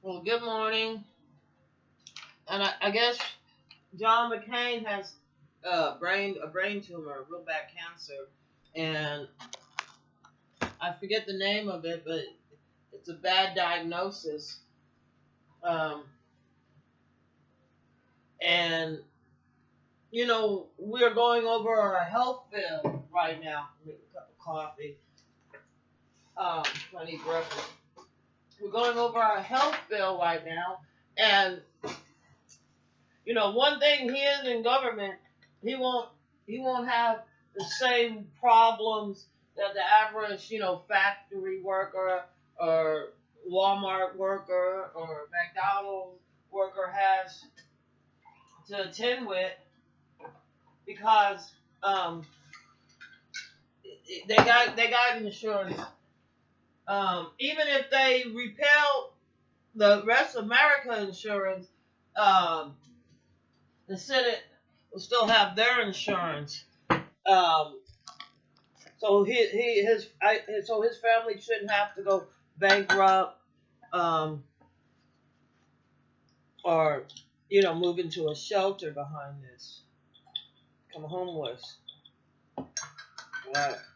Well, good morning. And I guess John McCain has a brain tumor, real bad cancer, and I forget the name of it, but it's a bad diagnosis. Um, and we're going over our health bill right now. Make a cup of coffee. I need breakfast. We're going over our health bill right now, and one thing he is in government, he won't he won't have the same problems that the average, factory worker or Walmart worker or McDonald's worker has to attend with because they got insurance. Even if they repeal the rest of America insurance, um, the Senate will still have their insurance. Um, so his family shouldn't have to go bankrupt, um, or move into a shelter behind this, become homeless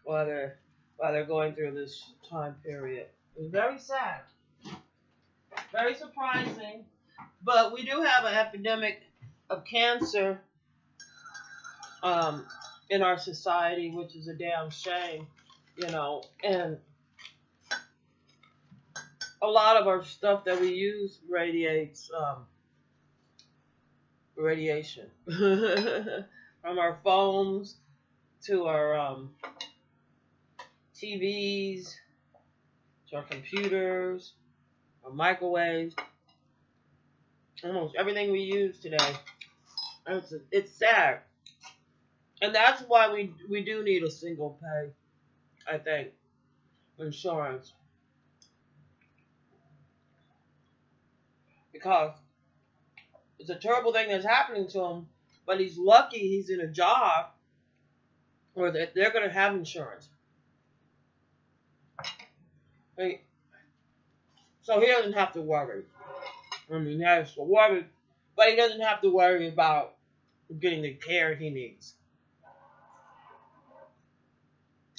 while they're going through this time period. It's very sad, very surprising, but we do have an epidemic of cancer um, in our society, which is a damn shame, and a lot of our stuff that we use radiates radiation from our phones to our TVs to our computers, our microwaves, almost everything we use today. It's sad, and that's why we do need a single pay. I think insurance because it's a terrible thing that's happening to him, but he's lucky he's in a job where they're going to have insurance. Right? So he doesn't have to worry. I mean, he has to worry, but he doesn't have to worry about getting the care he needs.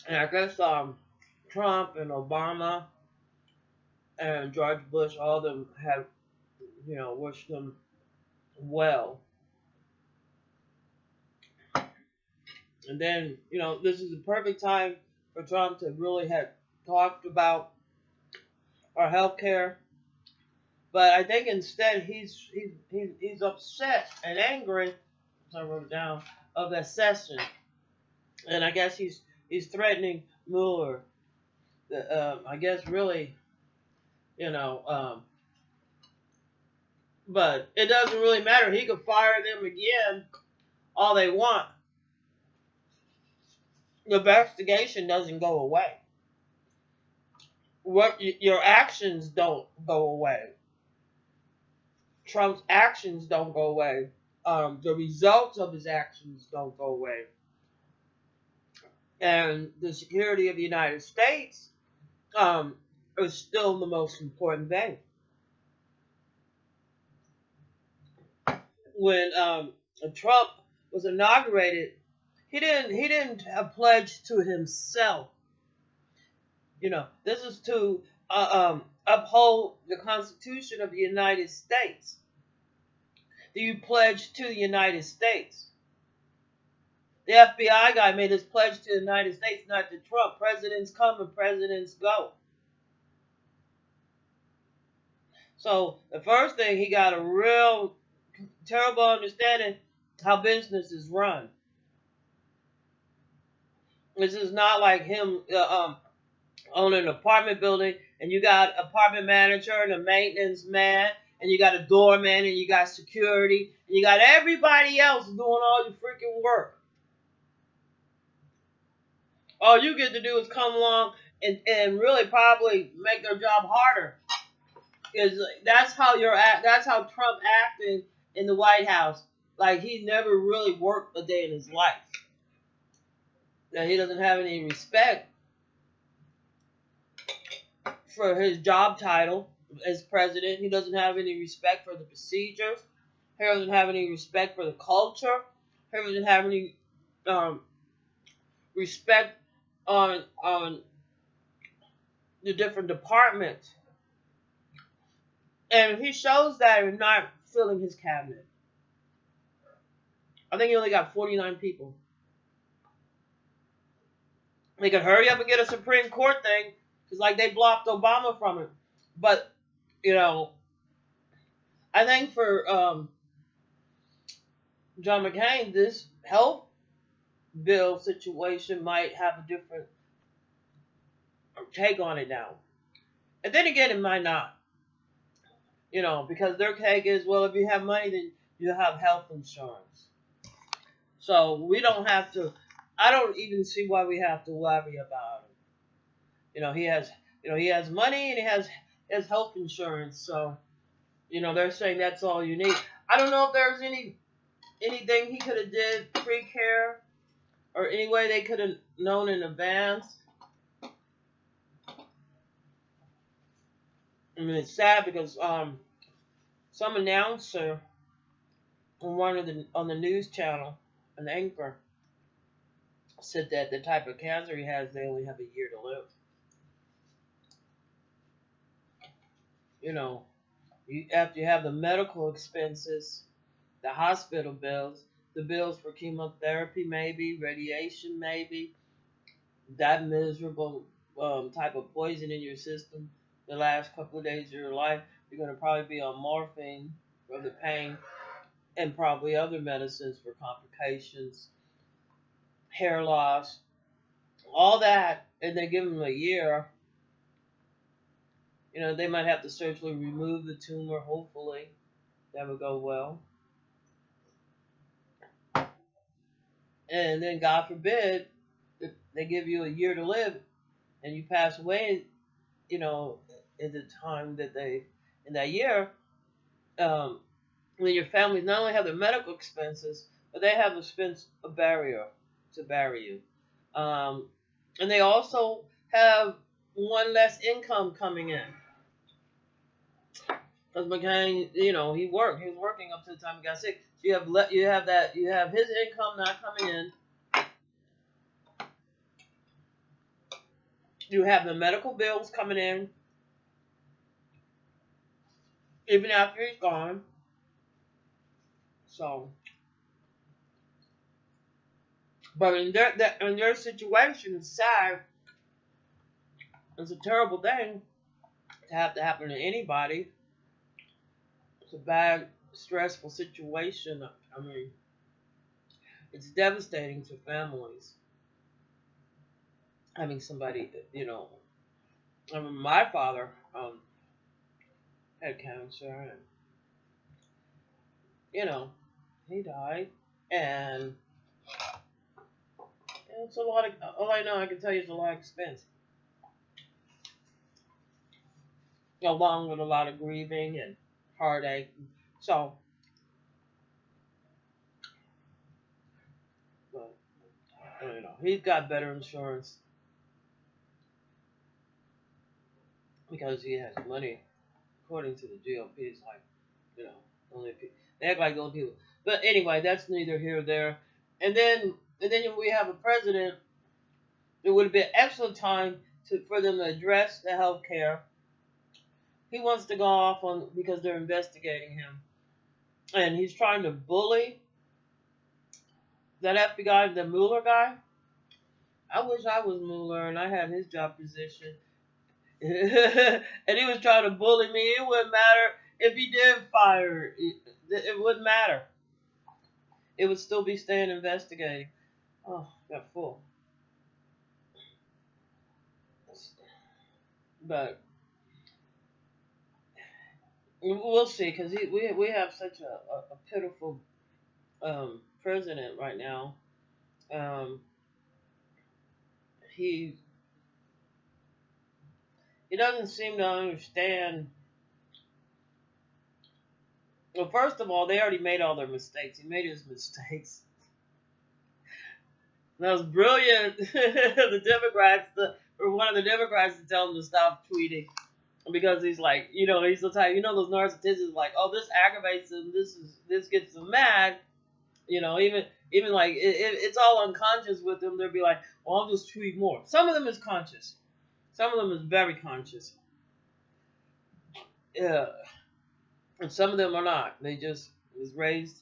And I guess Trump and Obama and George Bush, all of them have, wished him well. And then, this is the perfect time for Trump to really have talked about our health care. But I think instead he's upset and angry, so I wrote it down, of that session. And I guess he's threatening Mueller. I guess really, you know, um, but it doesn't really matter. He could fire them again all they want. The investigation doesn't go away. Your actions don't go away. Trump's actions don't go away. The results of his actions don't go away. And the security of the United States is still the most important thing. When Trump was inaugurated, he didn't pledge to himself. This is to uphold the Constitution of the United States. Do you pledge to the United States? The FBI guy made his pledge to the United States, not to Trump. Presidents come and presidents go. So the first thing, he got a real terrible understanding how business is run. This is not like him owning an apartment building and you got an apartment manager and a maintenance man and you got a doorman and you got security and you got everybody else doing all your freaking work. All you get to do is come along and really probably make their job harder. That's how Trump acted in the White House. Like he never really worked a day in his life. That he doesn't have any respect for his job title, as president. He doesn't have any respect for the procedures. He doesn't have any respect for the culture. He doesn't have any um, respect on the different departments. And he shows that in not filling his cabinet. I think he only got 49 people. They could hurry up and get a Supreme Court thing, because like they blocked Obama from it. But, you know, I think for John McCain, this health bill situation might have a different take on it now. And then again, it might not. You know, because their take is, well, if you have money, then you have health insurance. So we don't have to. I don't even see why we have to worry about it. He has money and he has health insurance. So, they're saying that's all you need. I don't know if there's anything he could have did pre-care or any way they could have known in advance. I mean, it's sad because some announcer on the news channel, an anchor, said that the type of cancer he has, they only have a year to live. After you have the medical expenses, the hospital bills, the bills for chemotherapy, maybe radiation, maybe that miserable type of poison in your system, the last couple of days of your life, you're going to probably be on morphine for the pain and probably other medicines for complications, hair loss, all that, and they give them a year. They might have to surgically remove the tumor, hopefully. That would go well. And then, God forbid, if they give you a year to live and you pass away, in the time in that year, then your family not only have the medical expenses, but they have expense a barrier to bury you. And they also have one less income coming in. Because McCain, he worked. He was working up to the time he got sick. So you have his income not coming in. You have the medical bills coming in, even after he's gone. So, but in their situation, it's sad. It's a terrible thing to have to happen to anybody. It's a bad, stressful situation. I mean, it's devastating to families. Having somebody, I mean, my father had cancer, and he died, and it's a lot of. All I know, I can tell you, it's a lot of expense, along with a lot of grieving and heartache. So, but, he's got better insurance because he has money. According to the GOP, it's like, only people. They act like those people. But anyway, that's neither here nor there. And then we have a president. It would have been excellent time for them to address the health care. He wants to go off on because they're investigating him, and he's trying to bully that FBI, the Mueller guy. I wish I was Mueller and I had his job position. And he was trying to bully me. It wouldn't matter if he did fire. It wouldn't matter. It would still be staying investigating. Oh, got full. But we'll see, because we have such a pitiful president right now. He doesn't seem to understand. Well, first of all, they already made all their mistakes. He made his mistakes. That was brilliant. The Democrats, or one of the Democrats, to tell him to stop tweeting. because he's like, he's the type, those narcissists like, oh, this aggravates him, this gets him mad, even like it's all unconscious with them. They'll be like, well, I'll just tweet more. Some of them is conscious, some of them is very conscious, yeah, and some of them are not. They just was raised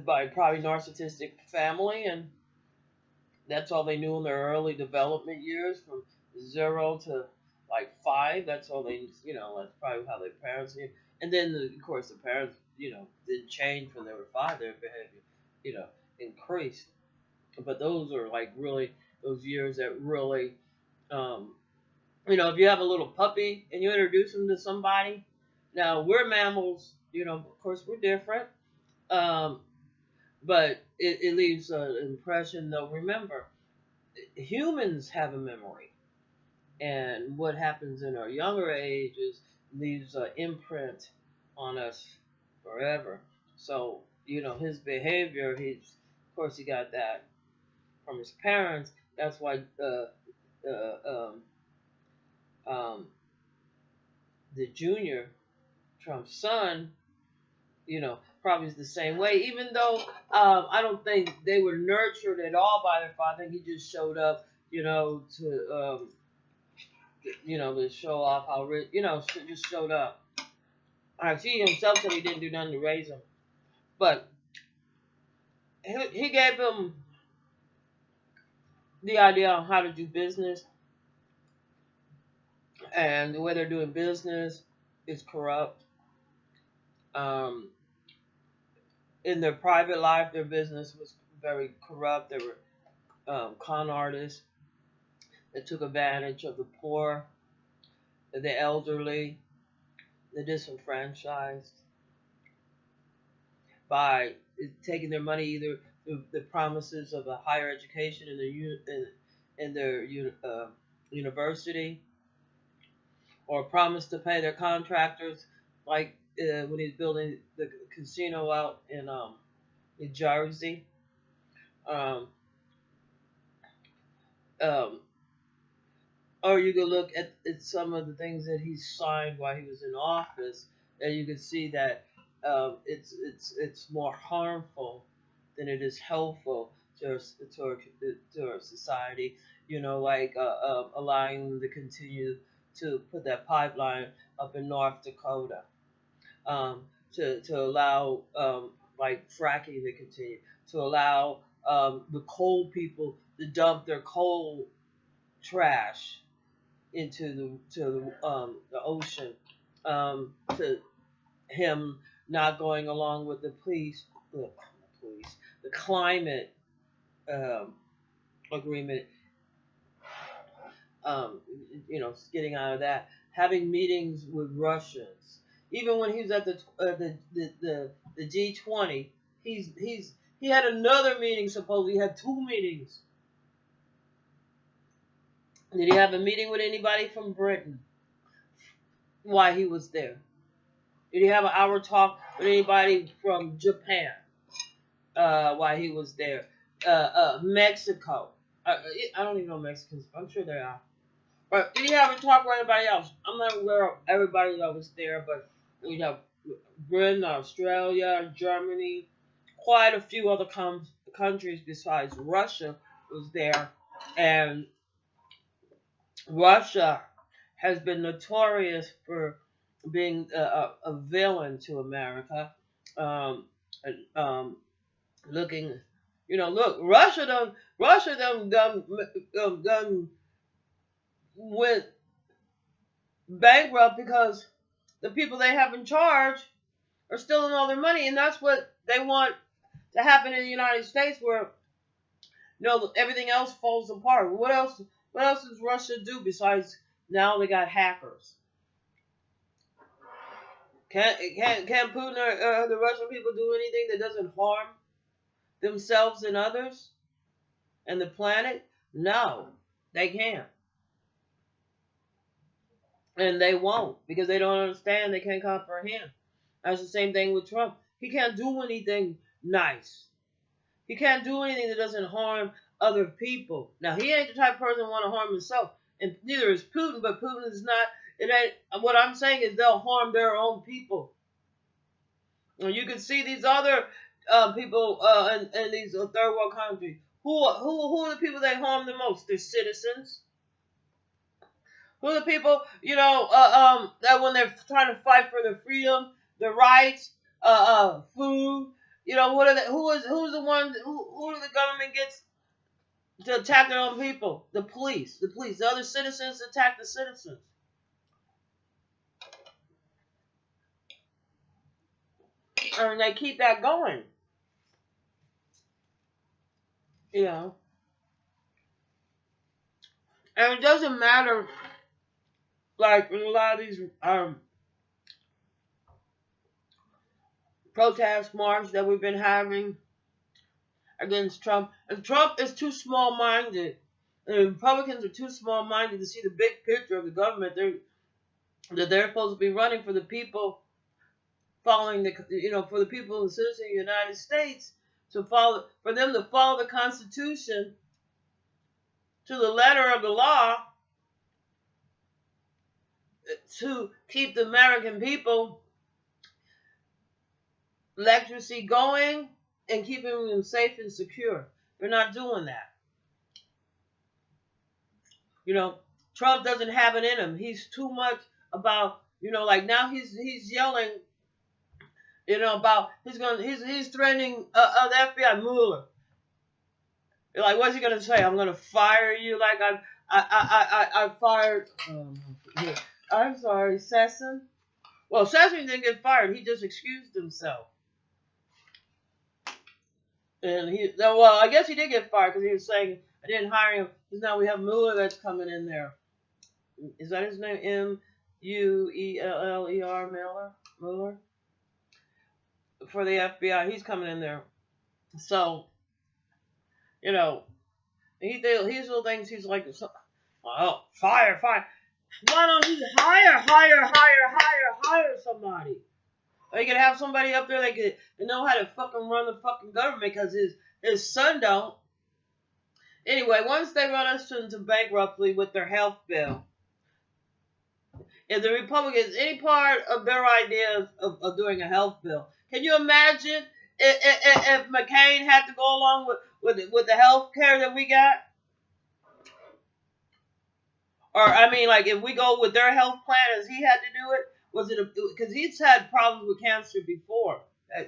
by probably narcissistic family, and that's all they knew in their early development years, from 0 to like 5. That's all they, that's probably how their parents knew. And then, of course, the parents, didn't change when they were 5. Their behavior, increased. But those are like really those years that really, if you have a little puppy and you introduce them to somebody. Now, we're mammals, of course, we're different. Um, but it leaves an impression, though. Remember, humans have a memory, and what happens in our younger ages leaves an imprint on us forever. So, his behavior, of course, he got that from his parents. That's why um, the junior, Trump's son, probably is the same way. Even though I don't think they were nurtured at all by their father. I think he just showed up, to show off how rich, just showed up. He himself said he didn't do nothing to raise him, but he gave him the idea on how to do business, and the way they're doing business is corrupt. In their private life, their business was very corrupt. They were con artists that took advantage of the poor, the elderly, the disenfranchised, by taking their money either through the promises of a higher education in their university, or promise to pay their contractors, like when he's building the casino out in New Jersey. Um, um, or you can look at some of the things that he signed while he was in office, and you can see that it's more harmful than it is helpful to our society. Like allowing them to continue to put that pipeline up in North Dakota, to allow like fracking to continue, to allow the coal people to dump their coal trash into the ocean, to him not going along with the the climate um, agreement, getting out of that, having meetings with Russians. Even when he was at the G20, he had another meeting. Supposedly, he had 2 meetings. Did he have a meeting with anybody from Britain while he was there? Did he have an hour talk with anybody from Japan while he was there? Mexico. I don't even know Mexicans. I'm sure there are. But did he have a talk with anybody else? I'm not aware of everybody that was there, but we have Britain, Australia, Germany, quite a few other countries besides Russia was there. And Russia has been notorious for being a villain to America. Um, Looking, look, Russia done went bankrupt because the people they have in charge are stealing all their money, and that's what they want to happen in the United States, where everything else falls apart. What else does Russia do besides now they got hackers? Can Putin or the Russian people do anything that doesn't harm themselves and others and the planet? No, they can't. And they won't, because they don't understand. They can't comprehend. That's the same thing with Trump. He can't do anything nice. He can't do anything that doesn't harm other people. Now, he ain't the type of person who want to harm himself, and neither is Putin. But Putin is not It ain't. What I'm saying is they'll harm their own people. And you can see these other people in these third world countries. Who are the people that harm the most? Their citizens. Who are the people, that when they're trying to fight for their freedom, their rights, food, what are the, who's the ones, who do the government gets to attack their own people? The police. The other citizens attack the citizens. And they keep that going. And it doesn't matter, like, in a lot of these protest march that we've been having against Trump. And Trump is too small-minded. And Republicans are too small-minded to see the big picture of the government. That they're supposed to be running for the people, following for the people and citizens of the United States, for them to follow the Constitution to the letter of the law, to keep the American people electricity going and keeping them safe and secure. They're not doing that. Trump doesn't have it in him. He's too much about, like now he's yelling, about he's threatening the FBI, Mueller. Like, what's he gonna say? I'm gonna fire you like I fired. I'm sorry, Sessom. Well, Sessom didn't get fired. He just excused himself. And I guess he did get fired because he was saying I didn't hire him because now we have Mueller that's coming in there. Is that his name? Mueller? Mueller? For the FBI. He's coming in there. So, he still thinks he's like, oh, fire. Why don't you hire somebody? Or you can have somebody up there that can know how to fucking run the fucking government because his son don't. Anyway, once they run us into bankruptcy with their health bill, if the Republicans, any part of their ideas of doing a health bill, can you imagine if McCain had to go along with the health care that we got? Or, like, if we go with their health plan as he had to do it, was it because he's had problems with cancer before.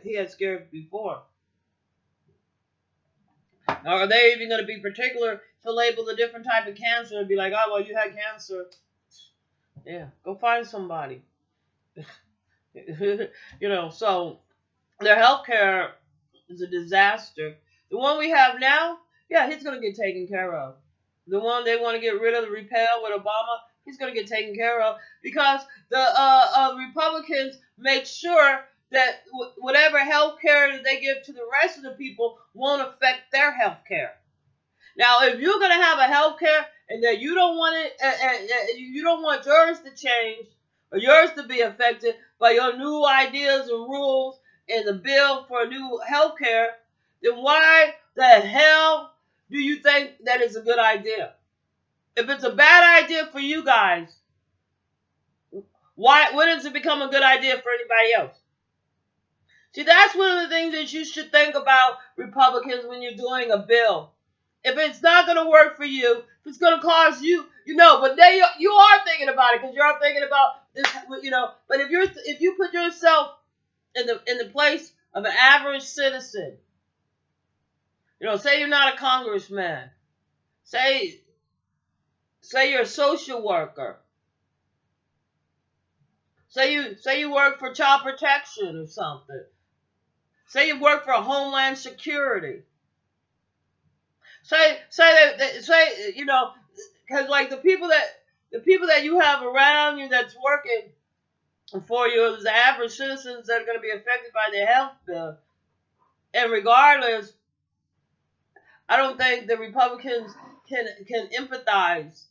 He had scares before. Or are they even going to be particular to label the different type of cancer and be like, oh, well, you had cancer. Yeah, go find somebody. So their health care is a disaster. The one we have now, yeah, he's going to get taken care of. The one they want to get rid of, the repeal with Obama, he's going to get taken care of because the Republicans make sure that whatever health care that they give to the rest of the people won't affect their health care. Now, if you're going to have a health care and that you don't want it, you don't want yours to change or yours to be affected by your new ideas and rules and the bill for new health care, then why the hell do you think that is a good idea? If it's a bad idea for you guys, when does it become a good idea for anybody else? See, that's one of the things that you should think about, Republicans, when you're doing a bill. If it's not going to work for you, if it's going to cause you, but you are thinking about it because you're thinking about this, But if you put yourself in the place of an average citizen, say you're not a congressman, say you're a social worker, say you work for child protection or something, say you work for Homeland Security. Say because like the people that you have around you that's working for you is the average citizens that are going to be affected by the health bill. And regardless, I don't think the Republicans can empathize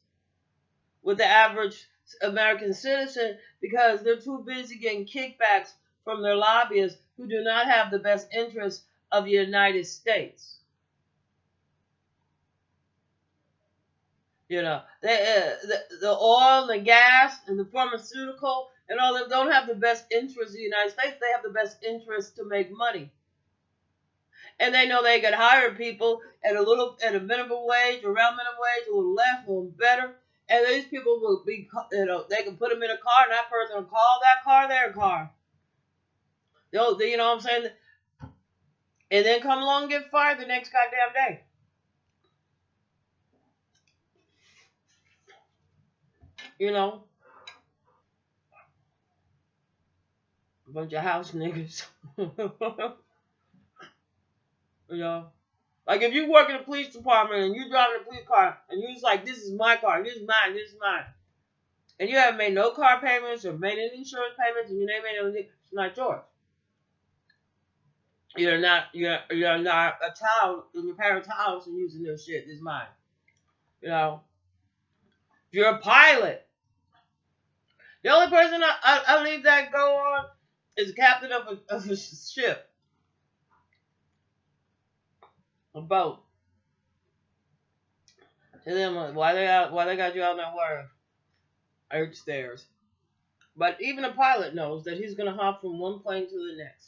with the average American citizen because they're too busy getting kickbacks from their lobbyists who do not have the best interests of the United States. You know, the oil, the gas, and the pharmaceutical, and all them don't have the best interest of the United States. They have the best interest to make money, and they know they can hire people at a minimum wage, around minimum wage, a little less, a little better, and these people will be, they can put them in a car, and that person will call that car their car. You know what I'm saying? And then come along and get fired the next goddamn day. You know, a bunch of house niggas. You know, like if you work in the police department and you driving a police car and you just like, this is my car, this is mine, this is mine, and you haven't made no car payments or made any insurance payments, and your name ain't anything, it's not yours. You're not a child in your parents' house and using their shit. This is mine. You know, if you're a pilot, the only person I leave that go on is the captain of a ship, a boat. Tell them why they got you out in that water. Earth stairs. But even a pilot knows that he's gonna hop from one plane to the next.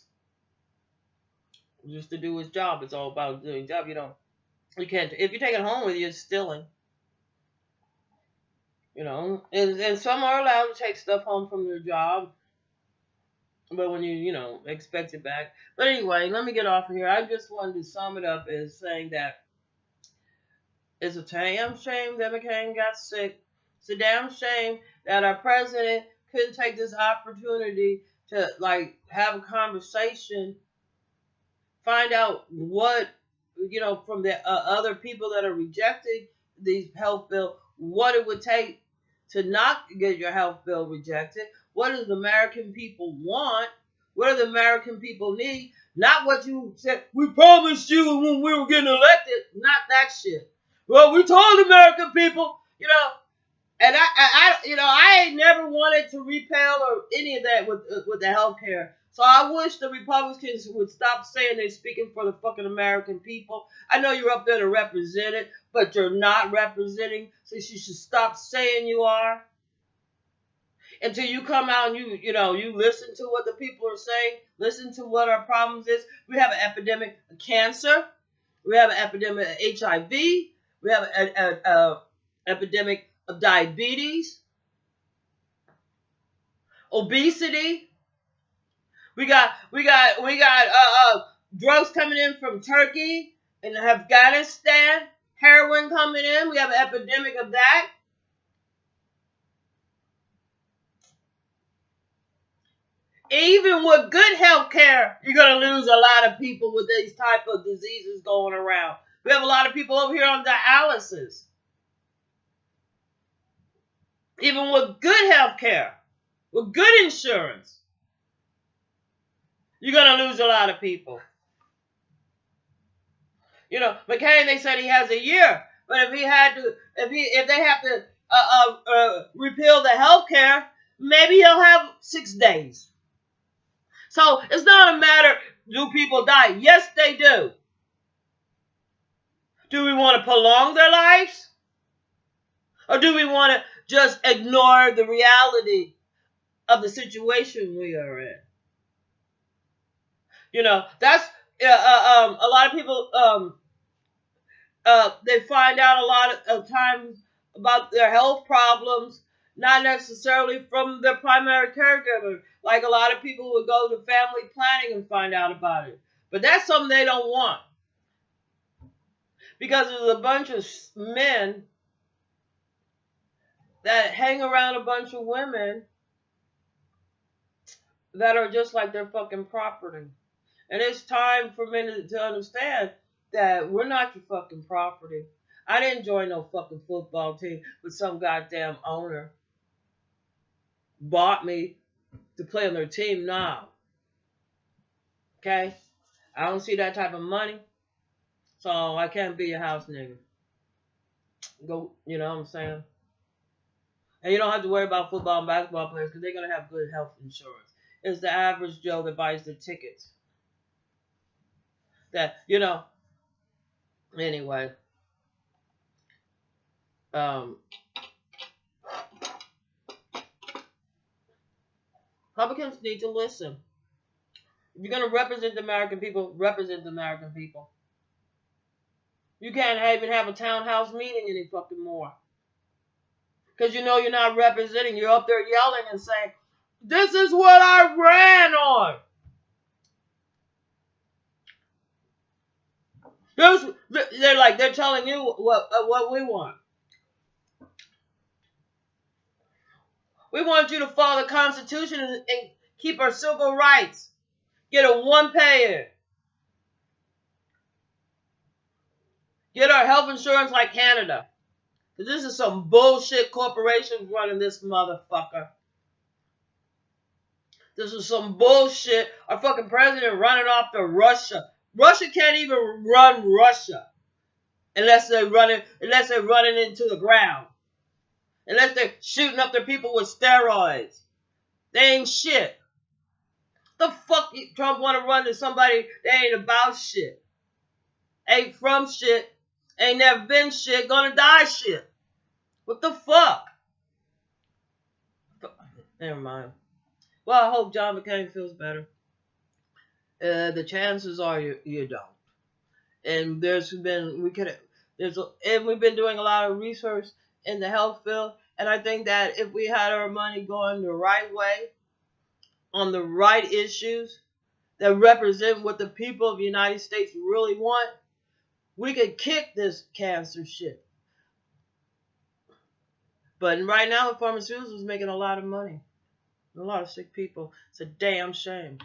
Just to do his job. It's all about doing job. You can't, if you take it home with you, it's stealing. You know, and some are allowed to take stuff home from their job, but when you expect it back. But anyway, let me get off of here. I just wanted to sum it up as saying that it's a damn shame that McCain got sick. It's a damn shame that our president couldn't take this opportunity to have a conversation, find out what from the other people that are rejecting these health bill, what it would take to not get your health bill rejected. What does the American people want? What do the American people need? Not what you said, we promised you when we were getting elected. Not that shit. Well, we told the American people, and I ain't never wanted to repeal or any of that with the health care. So I wish the Republicans would stop saying they're speaking for the fucking American people. I know you're up there to represent it, but you're not representing, so you should stop saying you are. Until you come out and you listen to what the people are saying, listen to what our problems is. We have an epidemic of cancer. We have an epidemic of HIV. We have an epidemic of diabetes, obesity. We got drugs coming in from Turkey and Afghanistan. Heroin coming in. We have an epidemic of that. Even with good health care, you're going to lose a lot of people with these type of diseases going around. We have a lot of people over here on dialysis. Even with good health care, with good insurance, you're going to lose a lot of people. McCain, they said he has a year, but if they have to repeal the health care, maybe he'll have 6 days. So it's not a matter, do people die? Yes, they do. Do we want to prolong their lives? Or do we want to just ignore the reality of the situation we are in? That's a lot of people, they find out a lot of times about their health problems, not necessarily from their primary caregiver. Like a lot of people would go to family planning and find out about it. But that's something they don't want. Because there's a bunch of men that hang around a bunch of women that are just like their fucking property. And it's time for men to understand that we're not your fucking property. I didn't join no fucking football team with some goddamn owner bought me to play on their team now. Okay? I don't see that type of money. So I can't be your house nigga. Go, you know what I'm saying? And you don't have to worry about football and basketball players because they're going to have good health insurance. It's the average Joe that buys the tickets. That, anyway. Um, Republicans need to listen. If you're going to represent the American people, represent the American people. You can't even have a townhouse meeting any fucking more. Because you know you're not representing. You're up there yelling and saying, this is what I ran on. They're telling you what we want. We want you to follow the Constitution and keep our civil rights. Get a one-payer. Get our health insurance like Canada. Because this is some bullshit corporations running this motherfucker. This is some bullshit. Our fucking president running off to Russia. Russia can't even run Russia unless they're running into the ground. Unless they're shooting up their people with steroids. They ain't shit. The fuck Trump want to run to somebody that ain't about shit. Ain't from shit. Ain't never been shit. Gonna die shit. What the fuck? Never mind. Well, I hope John McCain feels better. The chances are you don't. And we've been doing a lot of research in the health field, and I think that if we had our money going the right way, on the right issues that represent what the people of the United States really want, we could kick this cancer shit. But right now, the pharmaceuticals is making a lot of money. A lot of sick people. It's a damn shame.